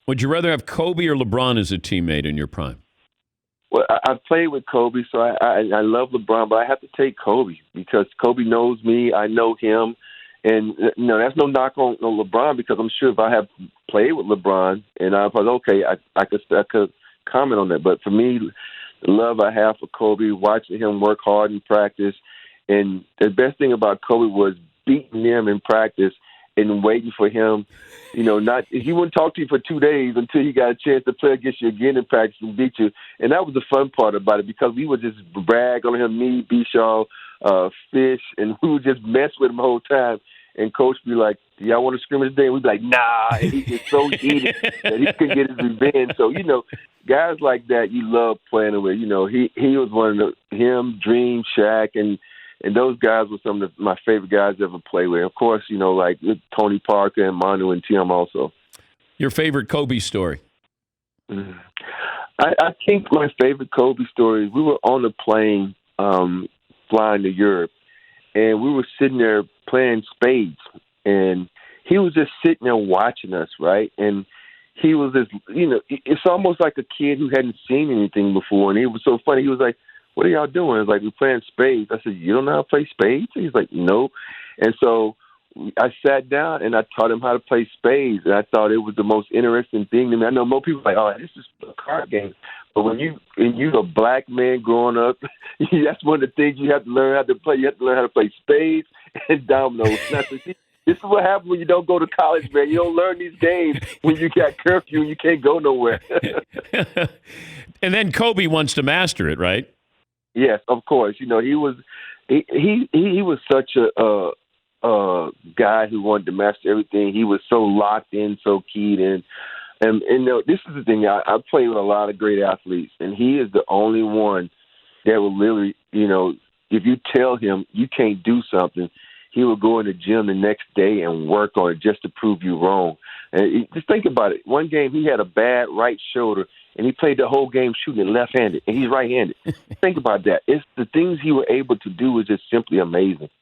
Would you rather have Kobe or LeBron as a teammate in your prime? Well, I've played with Kobe, so I love LeBron, but I have to take Kobe because Kobe knows me. I know him. And, that's no knock on LeBron because I'm sure if I have played with LeBron and I was okay, I could comment on that. But for me, the love I have for Kobe, watching him work hard in practice, and the best thing about Kobe was beating him in practice and waiting for him. Not he wouldn't talk to you for 2 days until he got a chance to play against you again in practice and beat you. And that was the fun part about it because we would just brag on him, me, Bishaw, Fish, and we would just mess with him the whole time. And Coach would be like, "Do y'all want to scrimmage today?" And we'd be like, "Nah." And he gets so heated that he could get his revenge. So, guys like that you love playing with. He was one of him, Dream, Shaq, and those guys were some of my favorite guys to ever play with. Of course, like Tony Parker and Manu and Tim also. Your favorite Kobe story? I think my favorite Kobe story is we were on a plane flying to Europe, and we were sitting there playing spades, and he was just sitting there watching us, right? And he was just, it's almost like a kid who hadn't seen anything before, and it was so funny. He was like, "What are y'all doing?" It's like, "We're playing spades." I said, "You don't know how to play spades?" He's like, "No." And so I sat down and I taught him how to play spades, and I thought it was the most interesting thing to me. I know most people are like, "Oh, this is a card game," but when you're a black man growing up, that's one of the things you have to learn how to play. You have to learn how to play spades and dominoes. And I said, "See, this is what happens when you don't go to college, man. You don't learn these games when you got curfew and you can't go nowhere." And then Kobe wants to master it, right? Yes, of course. He was he was such a guy who wanted to master everything. He was so locked in, so keyed in. And this is the thing. I play with a lot of great athletes, and he is the only one that will literally, if you tell him you can't do something, he will go in the gym the next day and work on it just to prove you wrong. And just think about it. One game he had a bad right shoulder, and he played the whole game shooting it left-handed, and he's right-handed. Think about that. It's the things he was able to do was just simply amazing.